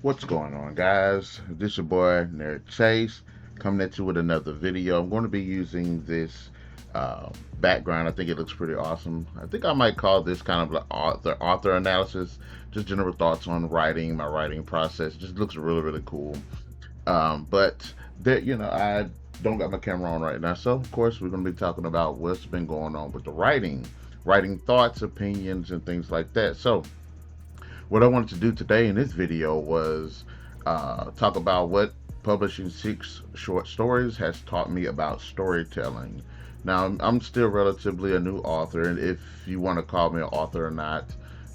What's going on, guys? This your boy NarikChase coming at you with another video. I'm going to be using this uh, background. I think it looks pretty awesome. I think I might call this kind of like author analysis, just general thoughts on writing, my writing process. It just looks really cool. But that I don't got my camera on right now, so of course we're going to be talking about what's been going on with the writing thoughts, opinions, and things like that. So what I wanted to do today in this video was talk about what publishing six short stories has taught me about storytelling. Now, I'm still relatively a new author, and if you want to call me an author or not,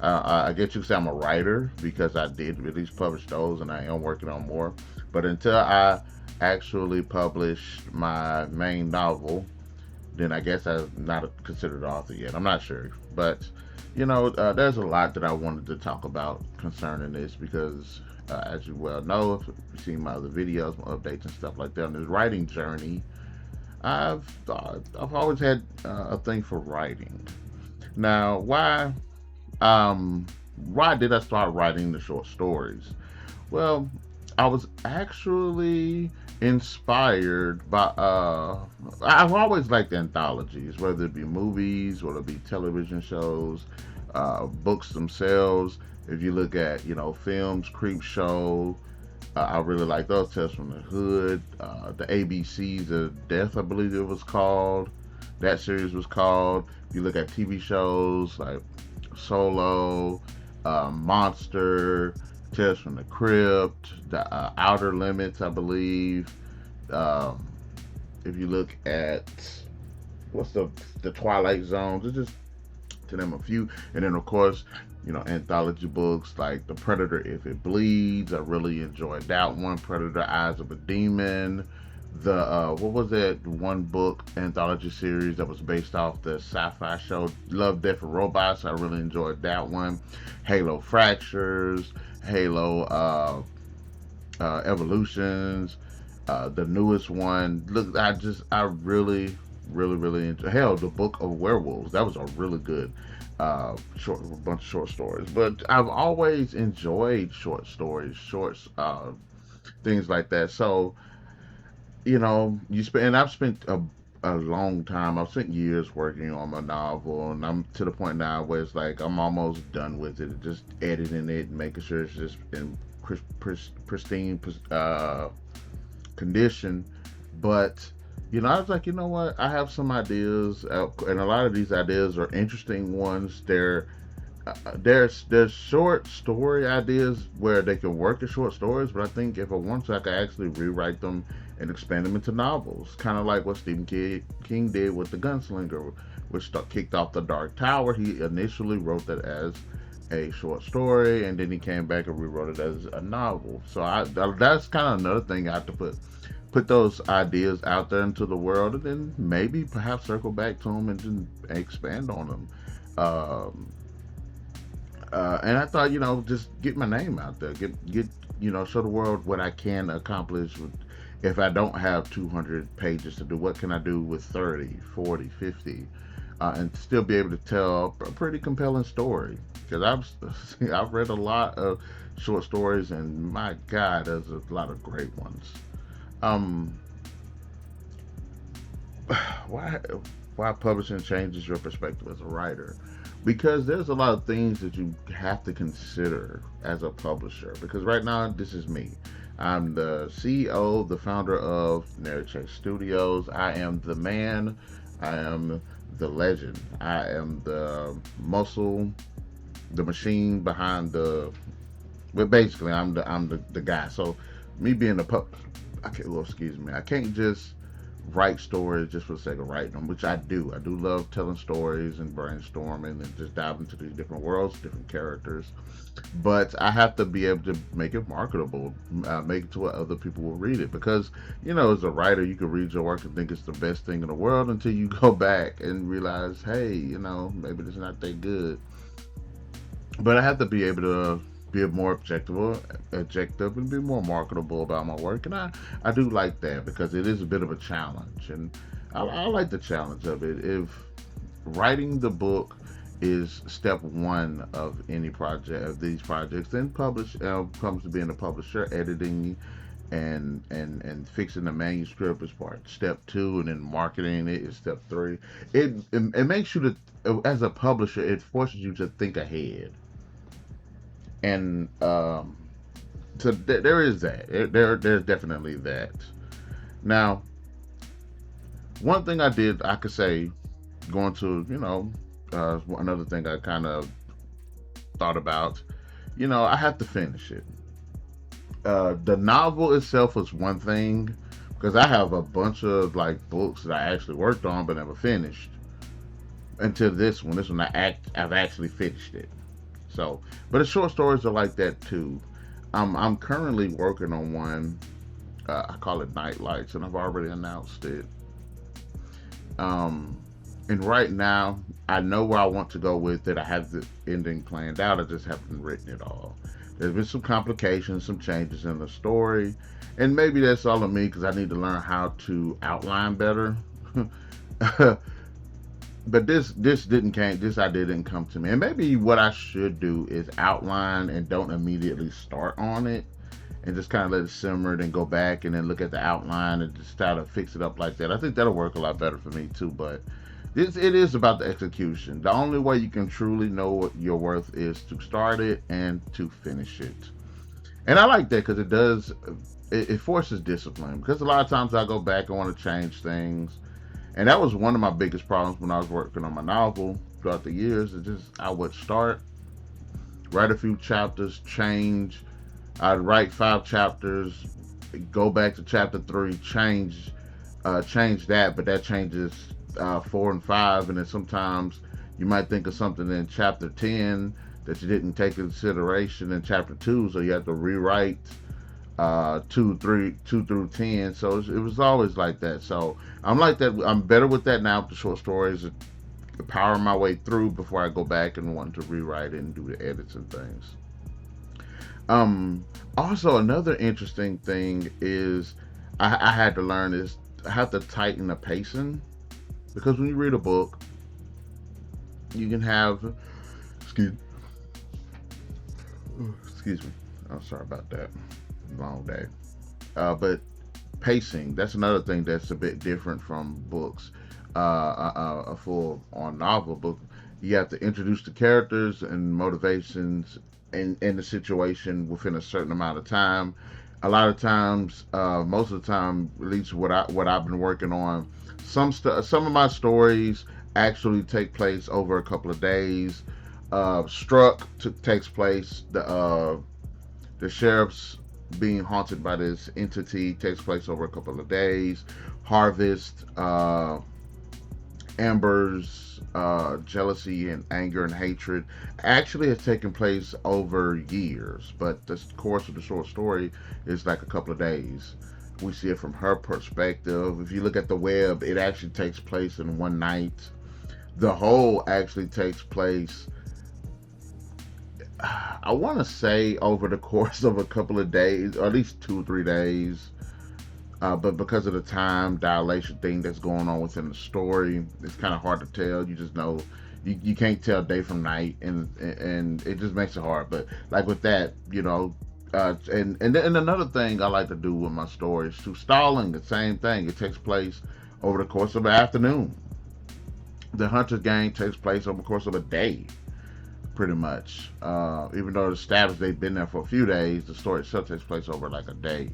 I guess you could say I'm a writer because I did at least publish those, and I am working on more. But until I actually publish my main novel, then I guess I'm not considered an author yet. I'm not sure, but there's a lot that I wanted to talk about concerning this because, as you well know, if you've seen my other videos, my updates and stuff like that on this writing journey, I've always had a thing for writing. Now, why did I start writing the short stories? Well, I was actually inspired by I've always liked anthologies, whether it be movies, whether it be television shows, books themselves. If you look at, films, Creep Show, I really like those. Tales from the Hood, the ABCs of Death, I believe it was called. That series was called. If you look at TV shows like Solo, Monster, Tales from the Crypt, the Outer Limits, I believe. Um, if you look at what's the Twilight Zones, it's just to name a few, and then of course, anthology books like The Predator If It Bleeds. I really enjoyed that one. Predator Eyes of a Demon. The what was that one book anthology series that was based off the sci-fi show Love, Death, and Robots? I really enjoyed that one. Halo Fractures, Halo Evolutions, the newest one. Look, I really enjoy. Hell, the Book of Werewolves. That was a really good short bunch of short stories. But I've always enjoyed short stories, shorts, things like that. So you spend, and I've spent a long time. I've spent years working on my novel, and I'm to the point now where it's like I'm almost done with it. Just editing it, making sure it's just in pristine condition. But I was like, you know what? I have some ideas, and a lot of these ideas are interesting ones. There's short story ideas where they can work as short stories, but I think if I want to, I could actually rewrite them and expand them into novels, kind of like what Stephen King did with The Gunslinger, which kicked off The Dark Tower. He initially wrote that as a short story, and then he came back and rewrote it as a novel. So that's kind of another thing I have to put those ideas out there into the world, and then maybe perhaps circle back to them and then expand on them. Um, and I thought, just get my name out there, show the world what I can accomplish if I don't have 200 pages to do. What can I do with 30, 40, 50, and still be able to tell a pretty compelling story? Because I've read a lot of short stories, and my God, there's a lot of great ones. Um, why why publishing changes your perspective as a writer? Because there's a lot of things that you have to consider as a publisher. Because right now, this is me. I'm the CEO, the founder of NarikChase Studios. I am the man. I am the legend. I am the muscle, the machine behind the. But basically, I'm the guy. So, me being the I can't. Well, excuse me. I can't just write stories just for the sake of writing them, which I do. I do love telling stories and brainstorming and just dive into these different worlds, different characters. But I have to be able to make it marketable, make it to where other people will read it. Because, as a writer, you can read your work and think it's the best thing in the world until you go back and realize, hey, maybe it's not that good. But I have to be able to be more objective and be more marketable about my work, and I do like that because it is a bit of a challenge, and I like the challenge of it. If writing the book is step one of any project of these projects. Then publish comes to being a publisher, editing and fixing the manuscript is part step two, and then marketing it is step three. It makes you to, as a publisher, it forces you to think ahead, and so there is that. There's definitely that. Now, one thing I could say, going to another thing I kind of thought about, I have to finish it. The novel itself was one thing, because I have a bunch of like books that I actually worked on but never finished until this one. This one I've actually finished it. So, but the short stories are like that too. I'm currently working on one. I call it Night Lights, and I've already announced it. Um, and right now, I know where I want to go with it. I have the ending planned out. I just haven't written it all. There's been some complications, some changes in the story, and maybe that's all of me because I need to learn how to outline better. But this idea didn't come to me. And maybe what I should do is outline and don't immediately start on it, and just kind of let it simmer, then go back and then look at the outline and just try to fix it up like that. I think that'll work a lot better for me too. But it is about the execution. The only way you can truly know what your worth is to start it and to finish it. And I like that because it forces discipline. Because a lot of times I go back and want to change things, and that was one of my biggest problems when I was working on my novel throughout the years. It just I would start, write a few chapters, change. I'd write 5 chapters, go back to chapter 3, change that, but that changes 4 and 5, and then sometimes you might think of something in chapter 10 that you didn't take into consideration in chapter 2, so you have to rewrite 2 through 10. So it was always like that. So I'm like that. I'm better with that now with the short stories, powering my way through before I go back and want to rewrite it and do the edits and things. Also, another interesting thing is I had to learn is I have to tighten the pacing, because when you read a book, you can have excuse excuse me. I'm sorry about that. Long day. But pacing, that's another thing that's a bit different from books. A full on novel book, you have to introduce the characters and motivations in the situation within a certain amount of time. A lot of times, most of the time, at least what I've been working on, some of my stories actually take place over a couple of days. Takes place the sheriff's being haunted by this entity takes place over a couple of days. Harvest, Amber's jealousy and anger and hatred actually has taken place over years, but the course of the short story is like a couple of days. We see it from her perspective. If you look at the web, it actually takes place in one night. The whole actually takes place, I want to say, over the course of a couple of days, or at least 2 or 3 days. But because of the time dilation thing that's going on within the story, it's kind of hard to tell. You just know you can't tell day from night, and it just makes it hard. But like with that, and another thing I like to do with my stories, to stalling, the same thing. It takes place over the course of an afternoon. The Hunter's Gang takes place over the course of a day, pretty much. Even though it's established they've been there for a few days, the story itself takes place over like a day.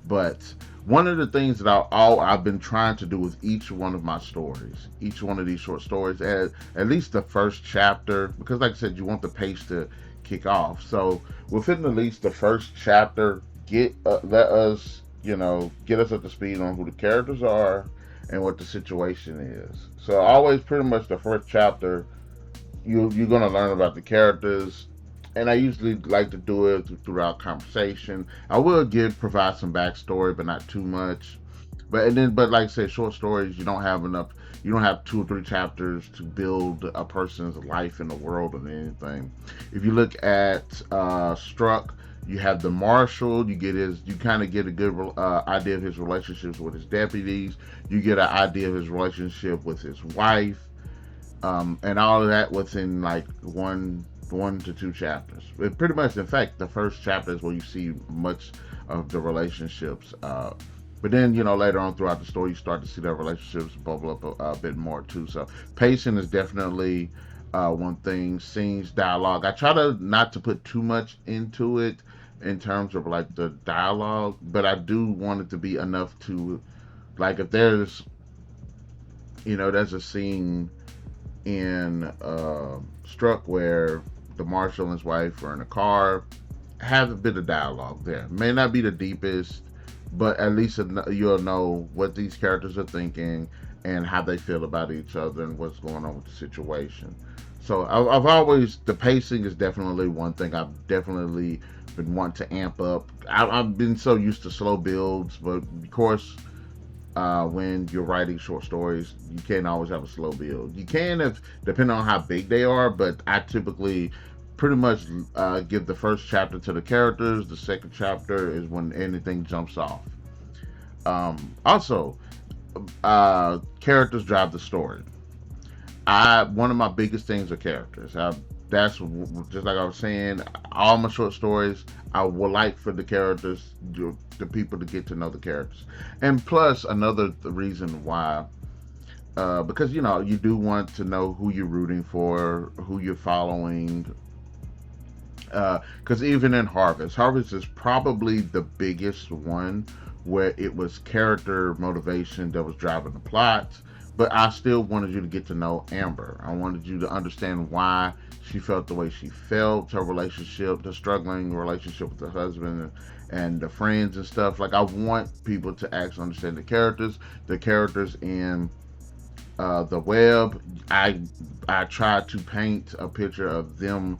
But one of the things that I've been trying to do with each one of my stories, each one of these short stories, at least the first chapter, because like I said, you want the pace to kick off. So within at least the first chapter, let us, get us up to speed on who the characters are and what the situation is. So always, pretty much the first chapter, you're gonna learn about the characters, and I usually like to do it throughout conversation. I will provide some backstory, but not too much. But like I said, short stories, you don't have enough. You don't have 2 or 3 chapters to build a person's life in the world or anything. If you look at Struck, you have the marshal. You kind of get a good idea of his relationships with his deputies. You get an idea of his relationship with his wife. And all of that within like one to two chapters. It pretty much, in fact, the first chapter is where you see much of the relationships. But then, later on throughout the story, you start to see their relationships bubble up a bit more too. So pacing is definitely one thing. Scenes, dialogue. I try to not to put too much into it in terms of like the dialogue, but I do want it to be enough to, like, if there's a scene in Struck where the marshal and his wife are in a car, have a bit of dialogue there. May not be the deepest, but at least you'll know what these characters are thinking and how they feel about each other and what's going on with the situation. So I've always, the pacing is definitely one thing I've definitely been wanting to amp up. I've been so used to slow builds, but of course, when you're writing short stories, you can't always have a slow build. You can, if depending on how big they are, but I typically pretty much give the first chapter to the characters. The second chapter is when anything jumps off. Also, characters drive the story. One of my biggest things are characters. That's just like I was saying. All my short stories, I would like for the characters, the people to get to know the characters, and plus another reason why, because you do want to know who you're rooting for, who you're following. Because even in Harvest is probably the biggest one where it was character motivation that was driving the plot. But I still wanted you to get to know Amber. I wanted you to understand why she felt the way she felt, her relationship, the struggling relationship with the husband and the friends and stuff. Like, I want people to actually understand the characters in the web. I try to paint a picture of them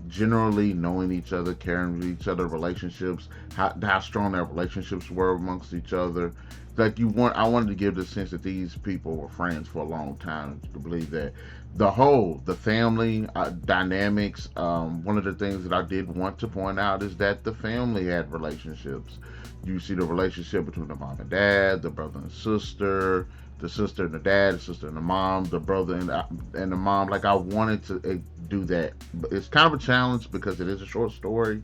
generally knowing each other, caring for each other, relationships, how strong their relationships were amongst each other. Like, I wanted to give the sense that these people were friends for a long time. To believe that the family dynamics. One of the things that I did want to point out is that the family had relationships. You see the relationship between the mom and dad, the brother and sister, the sister and the dad, the sister and the mom, the brother and the mom. Like, I wanted to do that. But it's kind of a challenge because it is a short story.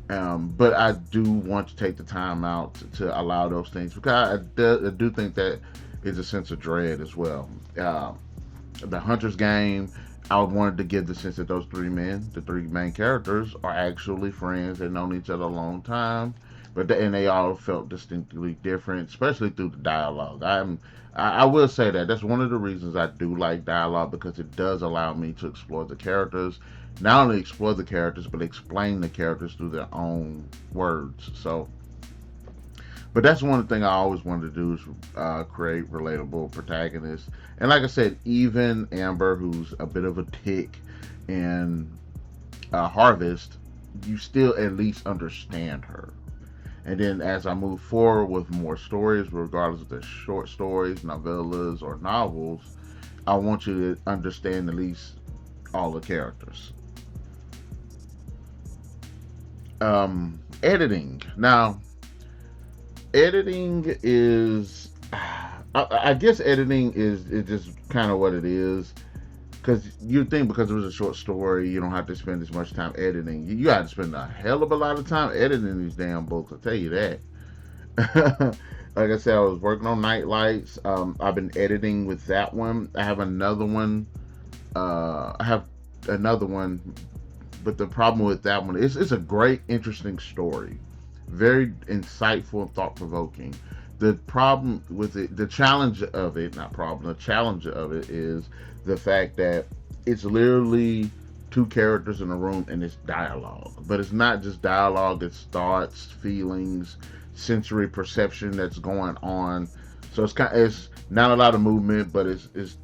But I do want to take the time out to allow those things, because I do think that is a sense of dread as well. The Hunter's Game, I wanted to give the sense that those the three main characters, are actually friends. They've known each other a long time, and they all felt distinctly different, especially through the dialogue. I will say that that's one of the reasons I do like dialogue, because it does allow me to explore the characters, not only explore the characters, but explain the characters through their own words. So, but that's one thing I always wanted to do, is create relatable protagonists. And like I said, even Amber, who's a bit of a tick in Harvest, you still at least understand her. And then as I move forward with more stories, regardless if they're short stories, novellas, or novels, I want you to understand at least all the characters. Editing. Now, editing is, I guess editing is just kind of what it is. Because you think, because it was a short story, you don't have to spend as much time editing. You got to spend a hell of a lot of time editing these damn books, I'll tell you that. Like I said, I was working on Night Lights. I've been editing with that one. I have another one. But the problem with that one is it's a great, interesting story. Very insightful and thought provoking. The problem with it, the challenge of it, not problem, the challenge of it is the fact that it's literally two characters in a room and it's dialogue. But it's not just dialogue, it's thoughts, feelings, sensory perception that's going on. So it's not a lot of movement, but it's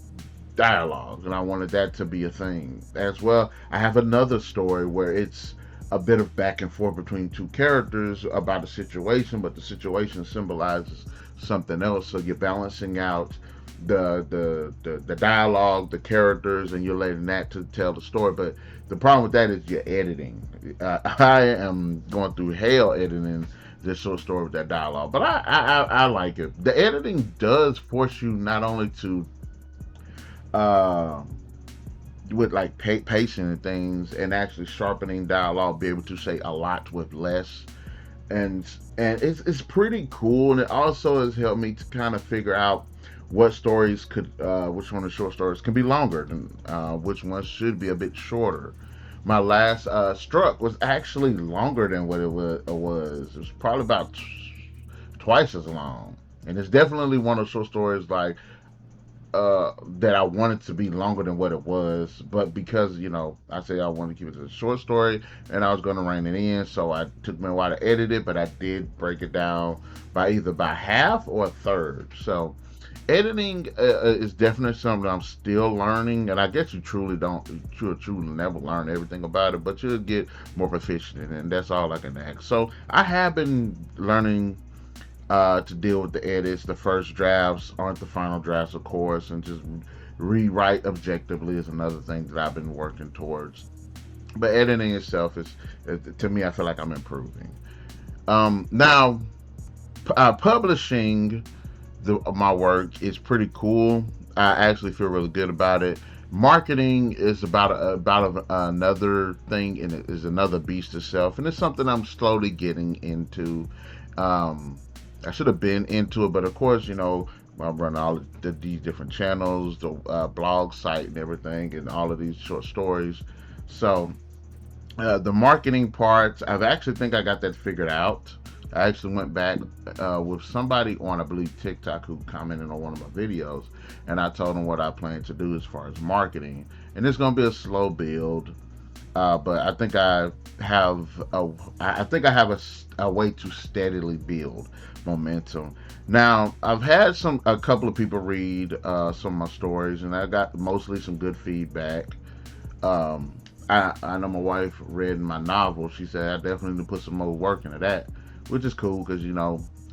dialogue, and I wanted that to be a thing as well. I have another story where it's a bit of back and forth between two characters about a situation, but the situation symbolizes something else. So you're balancing out the dialogue, the characters, and you're letting that to tell the story. But the problem with that is your editing. I am going through hell editing this short story with that dialogue, but I like it. The editing does force you not only to with like pacing and things, and actually sharpening dialogue, be able to say a lot with less. and and it's pretty cool, and it also has helped me to kind of figure out what stories could which one of the short stories can be longer than which ones should be a bit shorter. My last struck was actually longer than what it was probably about twice as long, and it's definitely one of the short stories like that I wanted to be longer than what it was, but because I say I wanted to keep it to a short story, and I was going to rein it in, so I took me a while to edit it, but I did break it down by either by half or a third. So editing is definitely something I'm still learning, and I guess you truly never learn everything about it, but you'll get more proficient in it, and that's all I can ask. So I have been learning to deal with the edits. The first drafts aren't the final drafts, of course, and just rewrite objectively is another thing that I've been working towards. But editing itself is, to me, I feel like I'm improving. Now, publishing my work is pretty cool. I actually feel really good about it. Marketing is another thing, and it is another beast itself, and it's something I'm slowly getting into. Um, I should have been into it, but of course, I run all these different channels, the blog site, and everything, and all of these short stories. So the marketing parts, I've actually think I got that figured out. I actually went back with somebody on, I believe, TikTok who commented on one of my videos, and I told them what I plan to do as far as marketing. And it's going to be a slow build, but I think I have a way to steadily build momentum. Now, I've had a couple of people read some of my stories, and I got mostly some good feedback. Um, I know my wife read my novel. She said I definitely need to put some more work into that, which is cool because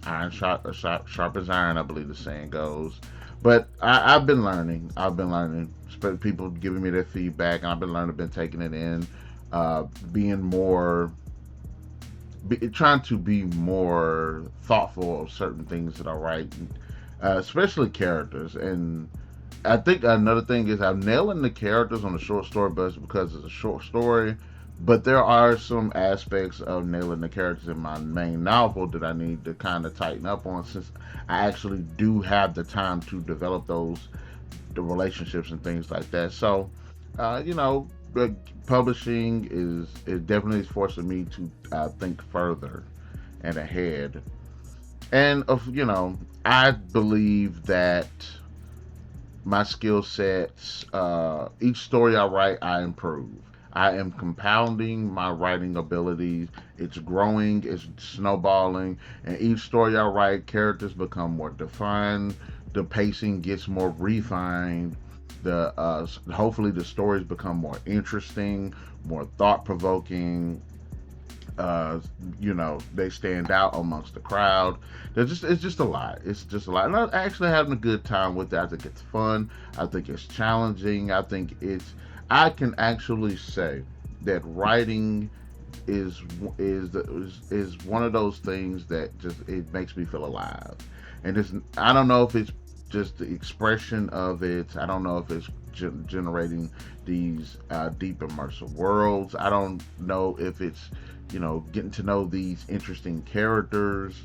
iron sharp as iron, I believe the saying goes. But I've been learning. People giving me their feedback, and I've been learning. Been taking it in, being more, trying to be more thoughtful of certain things that I write, especially characters. And I think another thing is I'm nailing the characters on the short story, but it's because it's a short story. But there are some aspects of nailing the characters in my main novel that I need to kind of tighten up on, since I actually do have the time to develop the relationships and things like that. So, the publishing is definitely forcing me to think further and ahead. And I believe that my skill sets, each story I write, I improve. I am compounding my writing abilities. It's growing, it's snowballing, and each story I write, characters become more defined, the pacing gets more refined, the hopefully the stories become more interesting, more thought provoking. They stand out amongst the crowd. It's just a lot. It's just a lot, and I'm actually having a good time with it. I think it's fun. I think it's challenging. I can actually say that writing is one of those things that just it makes me feel alive. And I don't know if it's just the expression of it. I don't know if it's generating these deep immersive worlds. I don't know if it's getting to know these interesting characters,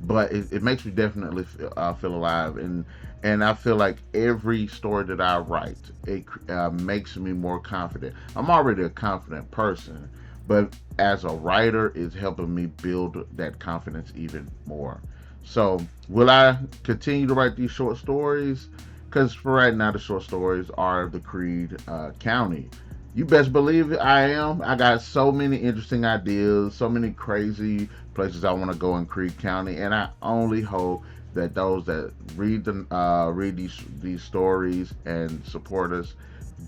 but it makes me definitely feel alive, and I feel like every story that I write, it makes me more confident. I'm already a confident person, but as a writer, it's helping me build that confidence even more. So, will I continue to write these short stories? Because for right now, the short stories are the Creed County. You best believe it, I am. I got so many interesting ideas, so many crazy places I want to go in Creed County, and I only hope that those that read these stories and support us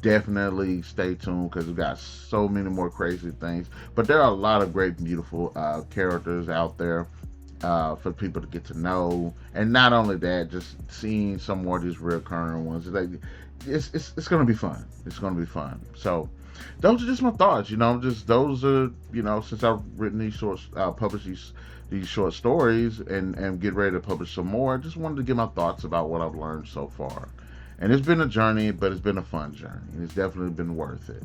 definitely stay tuned, because we got so many more crazy things. But there are a lot of great, beautiful characters out there for people to get to know, and not only that, just seeing some more of these recurring ones. It's gonna be fun. It's gonna be fun. So those are just my thoughts. Just those are since I've written these published these short stories and get ready to publish some more. I just wanted to give my thoughts about what I've learned so far. And it's been a journey, but it's been a fun journey, and it's definitely been worth it.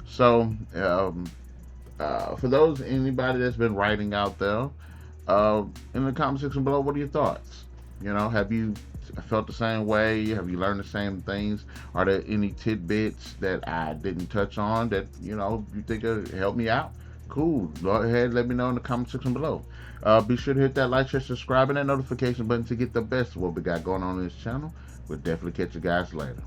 So, for those anybody that's been writing out there, uh, in the comment section below, what are your thoughts? Have you felt the same way? Have you learned the same things? Are there any tidbits that I didn't touch on that you think will help me out? Cool. Go ahead, let me know in the comment section below. Be sure to hit that like, share, subscribe, and that notification button to get the best of what we got going on in this channel. We'll definitely catch you guys later.